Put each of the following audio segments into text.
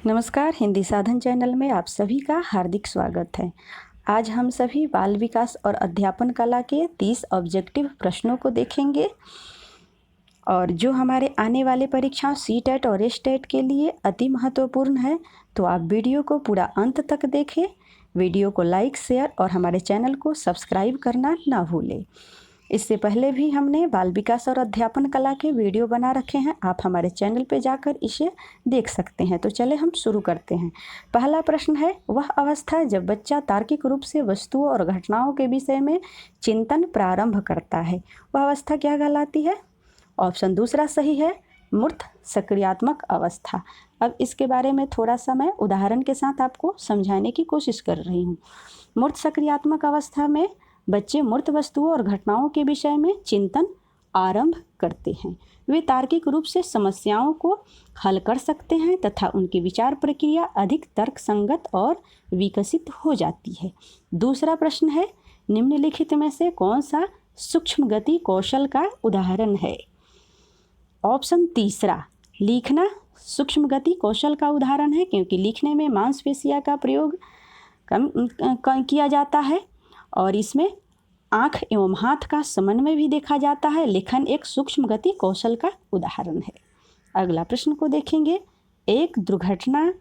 नमस्कार, हिंदी साधन चैनल में आप सभी का हार्दिक स्वागत है। आज हम सभी बाल विकास और अध्यापन कला के 30 ऑब्जेक्टिव प्रश्नों को देखेंगे और जो हमारे आने वाले परीक्षाओं सीटेट और एस्टेट के लिए अति महत्वपूर्ण है। तो आप वीडियो को पूरा अंत तक देखें, वीडियो को लाइक, शेयर और हमारे चैनल को सब्सक्राइब करना ना भूलें। इससे पहले भी हमने बाल विकास और अध्यापन कला के वीडियो बना रखे हैं, आप हमारे चैनल पे जाकर इसे देख सकते हैं। तो चले हम शुरू करते हैं। पहला प्रश्न है, वह अवस्था जब बच्चा तार्किक रूप से वस्तुओं और घटनाओं के विषय में चिंतन प्रारंभ करता है, वह अवस्था क्या कहलाती है? ऑप्शन दूसरा सही है, मूर्त सक्रियात्मक अवस्था। अब इसके बारे में थोड़ा सा मैं उदाहरण के साथ आपको समझाने की कोशिश कर रही हूँ। मूर्त सक्रियात्मक अवस्था में बच्चे मूर्त वस्तुओं और घटनाओं के विषय में चिंतन आरंभ करते हैं। वे तार्किक रूप से समस्याओं को हल कर सकते हैं तथा उनकी विचार प्रक्रिया अधिक तर्कसंगत और विकसित हो जाती है। दूसरा प्रश्न है, निम्नलिखित में से कौन सा सूक्ष्म गति कौशल का उदाहरण है? ऑप्शन तीसरा, लिखना सूक्ष्म गति कौशल का उदाहरण है, क्योंकि लिखने में मांसपेशियों का प्रयोग कम किया जाता है और इसमें आँख एवं हाथ का समन्वय भी देखा जाता है। लेखन एक सूक्ष्म गति कौशल का उदाहरण है। अगला प्रश्न को देखेंगे, एक दुर्घटना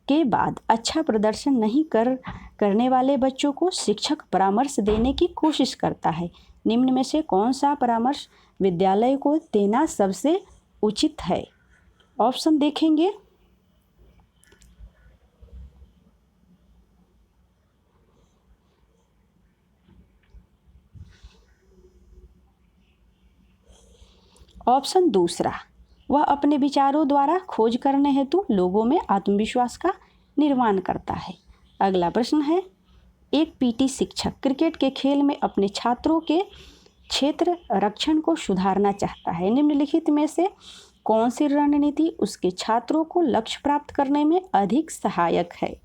के बाद अच्छा प्रदर्शन नहीं करने वाले बच्चों को शिक्षक परामर्श देने की कोशिश करता है। निम्न में से कौन सा परामर्श विद्यालय को देना सबसे उचित है? ऑप्शन देखेंगे, ऑप्शन दूसरा, वह अपने विचारों द्वारा खोज करने हेतु लोगों में आत्मविश्वास का निर्माण करता है। अगला प्रश्न है, एक पीटी शिक्षक क्रिकेट के खेल में अपने छात्रों के क्षेत्र रक्षण को सुधारना चाहता है। निम्नलिखित में से कौन सी रणनीति उसके छात्रों को लक्ष्य प्राप्त करने में अधिक सहायक है?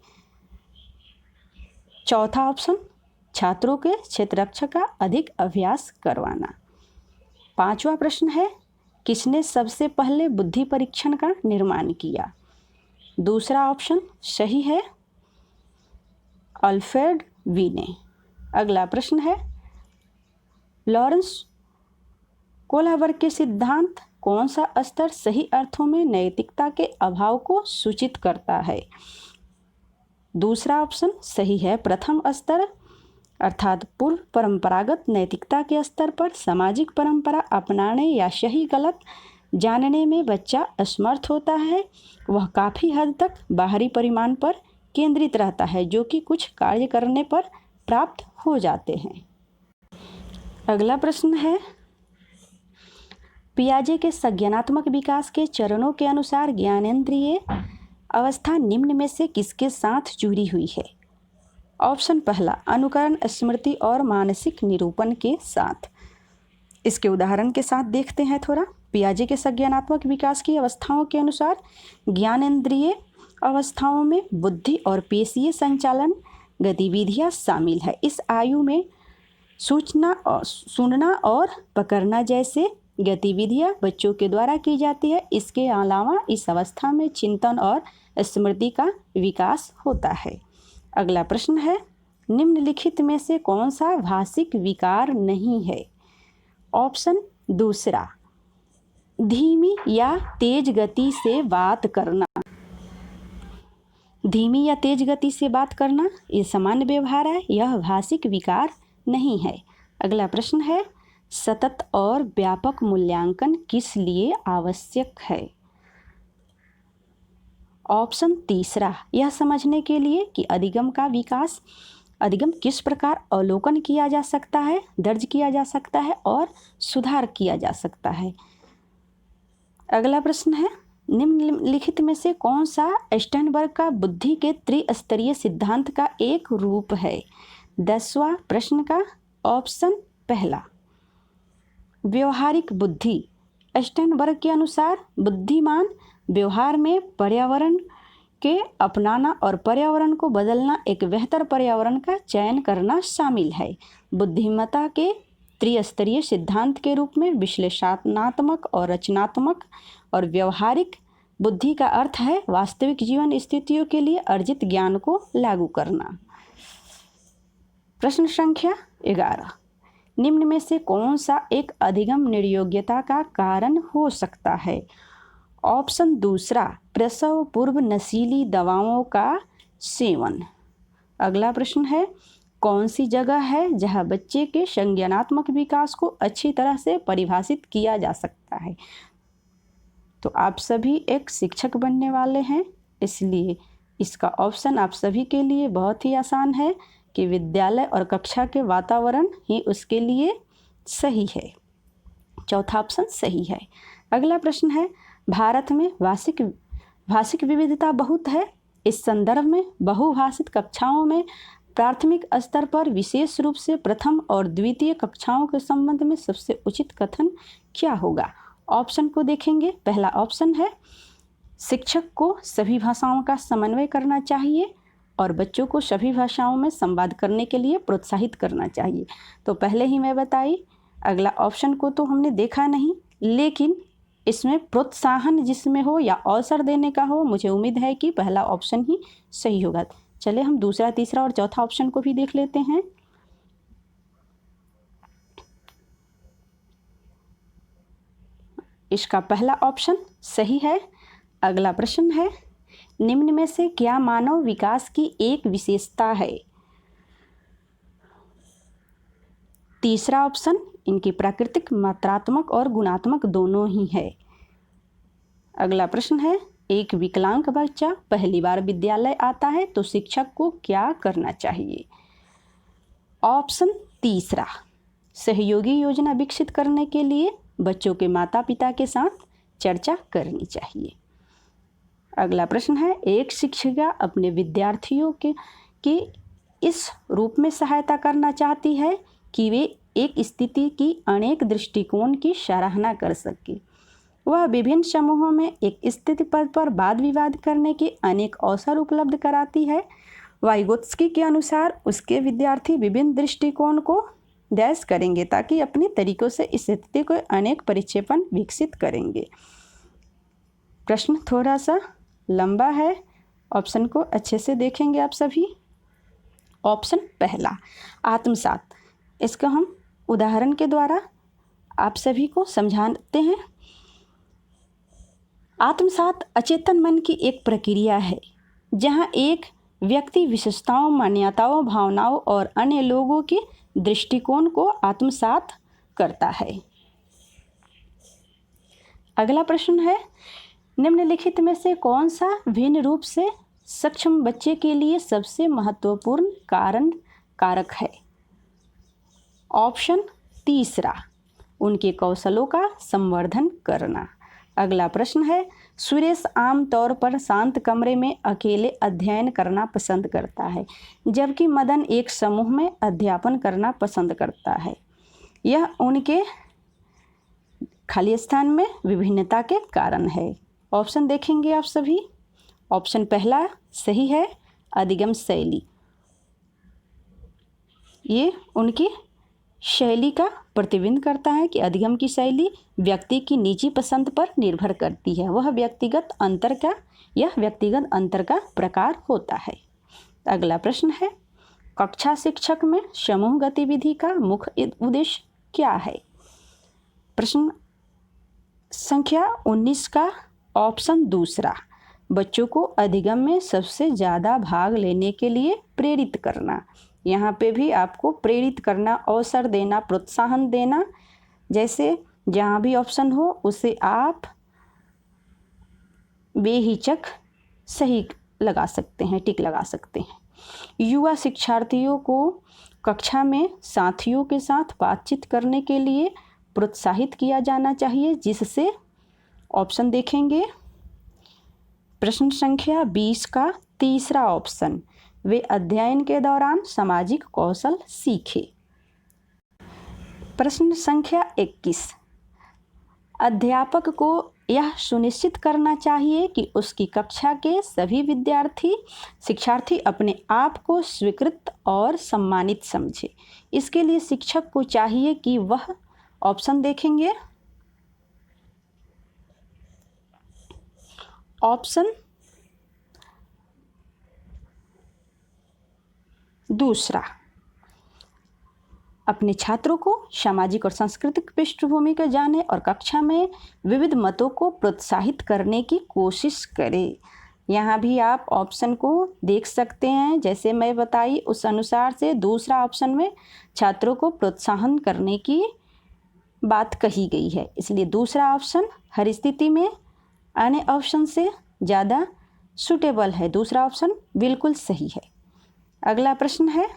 चौथा ऑप्शन, छात्रों के क्षेत्र रक्षण का अधिक अभ्यास करवाना। पांचवा प्रश्न है, किसने सबसे पहले बुद्धि परीक्षण का निर्माण किया? दूसरा ऑप्शन सही है, अल्फ्रेड वी ने। अगला प्रश्न है, लॉरेंस कोहलबर्ग के सिद्धांत कौन सा स्तर सही अर्थों में नैतिकता के अभाव को सूचित करता है? दूसरा ऑप्शन सही है, प्रथम स्तर अर्थात पूर्व परंपरागत नैतिकता के स्तर पर सामाजिक परंपरा अपनाने या सही गलत जानने में बच्चा असमर्थ होता है। वह काफ़ी हद तक बाहरी परिमाण पर केंद्रित रहता है, जो कि कुछ कार्य करने पर प्राप्त हो जाते हैं। अगला प्रश्न है, पियाजे के संज्ञानात्मक विकास के चरणों के अनुसार ज्ञानेंद्रिय अवस्था निम्न में से किसके साथ जुड़ी हुई है? ऑप्शन पहला, अनुकरण, स्मृति और मानसिक निरूपण के साथ। इसके उदाहरण के साथ देखते हैं थोड़ा। पियाजे के संज्ञानात्मक विकास की अवस्थाओं के अनुसार ज्ञानेंद्रिय अवस्थाओं में बुद्धि और पेशीय संचालन गतिविधियां शामिल है। इस आयु में सुनना और पकड़ना जैसे गतिविधियां बच्चों के द्वारा की जाती है। इसके अलावा इस अवस्था में चिंतन और स्मृति का विकास होता है। अगला प्रश्न है, निम्नलिखित में से कौन सा भाषिक विकार नहीं है? ऑप्शन दूसरा, धीमी या तेज गति से बात करना। धीमी या तेज गति से बात करना ये सामान्य व्यवहार है, यह भाषिक विकार नहीं है। अगला प्रश्न है, सतत और व्यापक मूल्यांकन किस लिए आवश्यक है? ऑप्शन तीसरा, यह समझने के लिए कि अधिगम किस प्रकार अवलोकन किया जा सकता है, दर्ज किया जा सकता है और सुधार किया जा सकता है। अगला प्रश्न है, निम्नलिखित में से कौन सा स्टर्नबर्ग का बुद्धि के त्रिस्तरीय सिद्धांत का एक रूप है? 10वां प्रश्न का ऑप्शन पहला, व्यवहारिक बुद्धि। स्टर्नबर्ग के अनुसार बुद्धिमान व्यवहार में पर्यावरण के अपनाना और पर्यावरण को बदलना, एक बेहतर पर्यावरण का चयन करना शामिल है। बुद्धिमत्ता के त्रिस्तरीय सिद्धांत के रूप में विश्लेषणात्मक और रचनात्मक और व्यवहारिक बुद्धि का अर्थ है वास्तविक जीवन स्थितियों के लिए अर्जित ज्ञान को लागू करना। प्रश्न संख्या 11, निम्न में से कौन सा एक अधिगम निर्योग्यता का कारण हो सकता है? ऑप्शन दूसरा, प्रसव पूर्व नशीली दवाओं का सेवन। अगला प्रश्न है, कौन सी जगह है जहां बच्चे के संज्ञानात्मक विकास को अच्छी तरह से परिभाषित किया जा सकता है? तो आप सभी एक शिक्षक बनने वाले हैं, इसलिए इसका ऑप्शन आप सभी के लिए बहुत ही आसान है कि विद्यालय और कक्षा के वातावरण ही उसके लिए सही है। चौथा ऑप्शन सही है। अगला प्रश्न है, भारत में भाषिक विविधता बहुत है। इस संदर्भ में बहुभाषित कक्षाओं में प्राथमिक स्तर पर विशेष रूप से प्रथम और द्वितीय कक्षाओं के संबंध में सबसे उचित कथन क्या होगा? ऑप्शन को देखेंगे। पहला ऑप्शन है, शिक्षक को सभी भाषाओं का समन्वय करना चाहिए और बच्चों को सभी भाषाओं में संवाद करने के लिए प्रोत्साहित करना चाहिए। तो पहले ही मैं बताई, अगला ऑप्शन को तो हमने देखा नहीं, लेकिन इसमें प्रोत्साहन जिसमें हो या अवसर देने का हो, मुझे उम्मीद है कि पहला ऑप्शन ही सही होगा। चलिए हम दूसरा, तीसरा और चौथा ऑप्शन को भी देख लेते हैं। इसका पहला ऑप्शन सही है। अगला प्रश्न है, निम्न में से क्या मानव विकास की एक विशेषता है? तीसरा ऑप्शन, इनकी प्राकृतिक, मात्रात्मक और गुणात्मक दोनों ही है। अगला प्रश्न है, एक विकलांग बच्चा पहली बार विद्यालय आता है तो शिक्षक को क्या करना चाहिए? ऑप्शन तीसरा, सहयोगी योजना विकसित करने के लिए बच्चों के माता पिता के साथ चर्चा करनी चाहिए। अगला प्रश्न है, एक शिक्षिका अपने विद्यार्थियों के इस रूप में सहायता करना चाहती है कि वे एक स्थिति की अनेक दृष्टिकोण की सराहना कर सके। वह विभिन्न समूहों में एक स्थिति पद पर वाद विवाद करने के अनेक अवसर उपलब्ध कराती है। वाइगोत्स्की के अनुसार उसके विद्यार्थी विभिन्न दृष्टिकोण को डैश करेंगे ताकि अपने तरीकों से इस स्थिति को अनेक परिक्षेपण विकसित करेंगे। प्रश्न थोड़ा सा लंबा है, ऑप्शन को अच्छे से देखेंगे आप सभी। ऑप्शन पहला, आत्मसात। इसको हम उदाहरण के द्वारा आप सभी को समझाते हैं। आत्मसात अचेतन मन की एक प्रक्रिया है जहां एक व्यक्ति विशेषताओं, मान्यताओं, भावनाओं और अन्य लोगों के दृष्टिकोण को आत्मसात करता है। अगला प्रश्न है, निम्नलिखित में से कौन सा भिन्न रूप से सक्षम बच्चे के लिए सबसे महत्वपूर्ण कारक है? ऑप्शन तीसरा, उनके कौशलों का संवर्धन करना। अगला प्रश्न है, सुरेश आमतौर पर शांत कमरे में अकेले अध्ययन करना पसंद करता है, जबकि मदन एक समूह में अध्यापन करना पसंद करता है। यह उनके खाली स्थान में विभिन्नता के कारण है। ऑप्शन देखेंगे आप सभी। ऑप्शन पहला सही है, अधिगम शैली। ये उनकी शैली का प्रतिबिंब करता है कि अधिगम की शैली व्यक्ति की निजी पसंद पर निर्भर करती है। यह व्यक्तिगत अंतर का प्रकार होता है। अगला प्रश्न है, कक्षा शिक्षक में समूह गतिविधि का मुख्य उद्देश्य क्या है? प्रश्न संख्या 19 का ऑप्शन दूसरा, बच्चों को अधिगम में सबसे ज़्यादा भाग लेने के लिए प्रेरित करना। यहाँ पे भी आपको प्रेरित करना, अवसर देना, प्रोत्साहन देना, जैसे जहाँ भी ऑप्शन हो उसे आप बेहिचक सही लगा सकते हैं, टिक लगा सकते हैं। युवा शिक्षार्थियों को कक्षा में साथियों के साथ बातचीत करने के लिए प्रोत्साहित किया जाना चाहिए, जिससे ऑप्शन देखेंगे। प्रश्न संख्या 20 का तीसरा ऑप्शन, वे अध्ययन के दौरान सामाजिक कौशल सीखे। प्रश्न संख्या 21, अध्यापक को यह सुनिश्चित करना चाहिए कि उसकी कक्षा के सभी शिक्षार्थी अपने आप को स्वीकृत और सम्मानित समझे। इसके लिए शिक्षक को चाहिए कि वह, ऑप्शन देखेंगे। ऑप्शन दूसरा, अपने छात्रों को सामाजिक और सांस्कृतिक पृष्ठभूमि को जाने और कक्षा में विविध मतों को प्रोत्साहित करने की कोशिश करें। यहाँ भी आप ऑप्शन को देख सकते हैं, जैसे मैं बताई उस अनुसार से दूसरा ऑप्शन में छात्रों को प्रोत्साहन करने की बात कही गई है, इसलिए दूसरा ऑप्शन हर स्थिति में अन्य ऑप्शन से ज़्यादा सूटेबल है। दूसरा ऑप्शन बिल्कुल सही है। अगला प्रश्न है,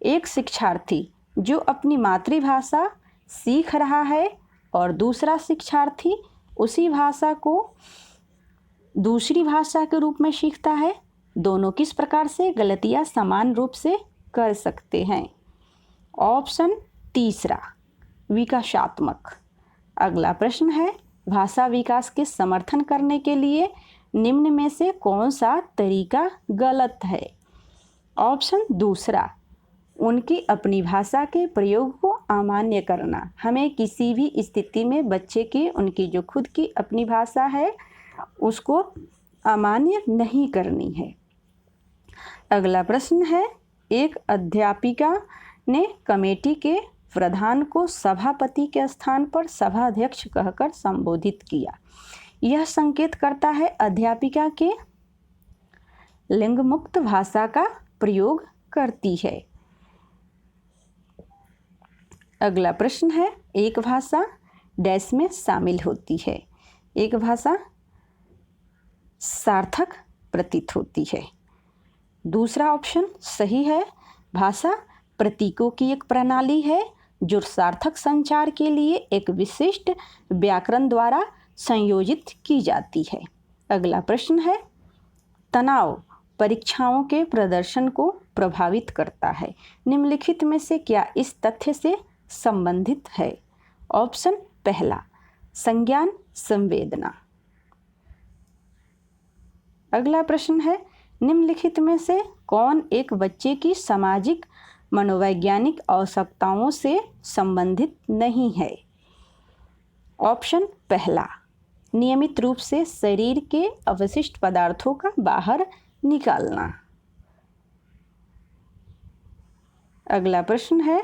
एक शिक्षार्थी जो अपनी मातृभाषा सीख रहा है और दूसरा शिक्षार्थी उसी भाषा को दूसरी भाषा के रूप में सीखता है, दोनों किस प्रकार से गलतियां समान रूप से कर सकते हैं? ऑप्शन तीसरा, विकासात्मक। अगला प्रश्न है, भाषा विकास के समर्थन करने के लिए निम्न में से कौन सा तरीका गलत है? ऑप्शन दूसरा, उनकी अपनी भाषा के प्रयोग को अमान्य करना। हमें किसी भी स्थिति में बच्चे की उनकी जो खुद की अपनी भाषा है उसको अमान्य नहीं करनी है। अगला प्रश्न है, एक अध्यापिका ने कमेटी के प्रधान को सभापति के स्थान पर सभाध्यक्ष कहकर संबोधित किया। यह संकेत करता है अध्यापिका के लिंग मुक्त भाषा का प्रयोग करती है। अगला प्रश्न है, एक भाषा डैश में शामिल होती है। एक भाषा सार्थक प्रतीत होती है। दूसरा ऑप्शन सही है। भाषा प्रतीकों की एक प्रणाली है जो सार्थक संचार के लिए एक विशिष्ट व्याकरण द्वारा संयोजित की जाती है। अगला प्रश्न है, तनाव परीक्षाओं के प्रदर्शन को प्रभावित करता है। निम्नलिखित में से क्या इस तथ्य से संबंधित है? ऑप्शन पहला, संज्ञान संवेदना। अगला प्रश्न है, निम्नलिखित में से कौन एक बच्चे की सामाजिक मनोवैज्ञानिक आवश्यकताओं से संबंधित नहीं है? ऑप्शन पहला, नियमित रूप से शरीर के अवशिष्ट पदार्थों का बाहर निकालना। अगला प्रश्न है,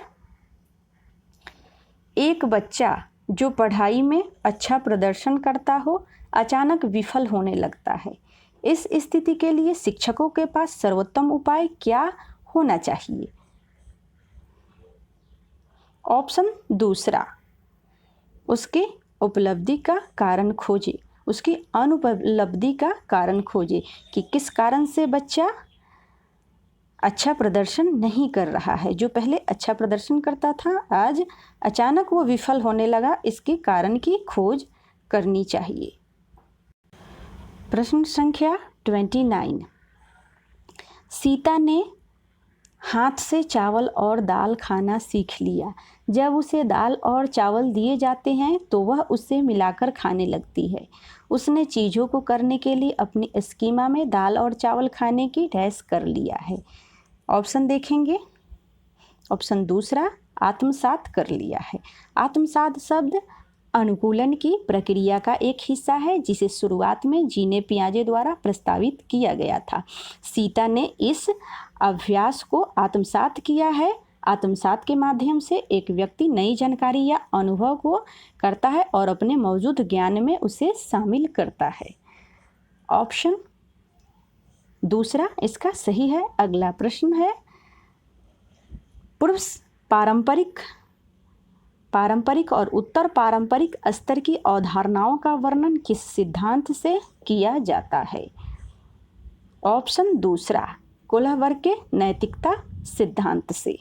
एक बच्चा जो पढ़ाई में अच्छा प्रदर्शन करता हो अचानक विफल होने लगता है। इस स्थिति के लिए शिक्षकों के पास सर्वोत्तम उपाय क्या होना चाहिए? ऑप्शन दूसरा, उसकी उपलब्धि का कारण खोजे, उसकी अनुपलब्धि का कारण खोजे कि किस कारण से बच्चा अच्छा प्रदर्शन नहीं कर रहा है। जो पहले अच्छा प्रदर्शन करता था आज अचानक वो विफल होने लगा, इसके कारण की खोज करनी चाहिए। प्रश्न संख्या 29, सीता ने हाथ से चावल और दाल खाना सीख लिया। जब उसे दाल और चावल दिए जाते हैं तो वह उससे मिलाकर खाने लगती है। उसने चीज़ों को करने के लिए अपनी स्कीमा में दाल और चावल खाने की डैश कर लिया है। ऑप्शन देखेंगे। ऑप्शन दूसरा, आत्मसात कर लिया है। आत्मसात शब्द अनुकूलन की प्रक्रिया का एक हिस्सा है जिसे शुरुआत में जीने पियाजे द्वारा प्रस्तावित किया गया था। सीता ने इस अभ्यास को आत्मसात किया है। आत्मसात के माध्यम से एक व्यक्ति नई जानकारी या अनुभव को करता है और अपने मौजूद ज्ञान में उसे शामिल करता है। ऑप्शन दूसरा इसका सही है। अगला प्रश्न है, पूर्व पारंपरिक और उत्तर पारंपरिक स्तर की अवधारणाओं का वर्णन किस सिद्धांत से किया जाता है? ऑप्शन दूसरा, कोहलर के नैतिकता सिद्धांत से।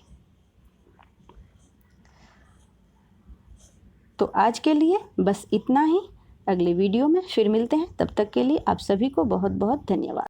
तो आज के लिए बस इतना ही। अगले वीडियो में फिर मिलते हैं। तब तक के लिए आप सभी को बहुत बहुत धन्यवाद।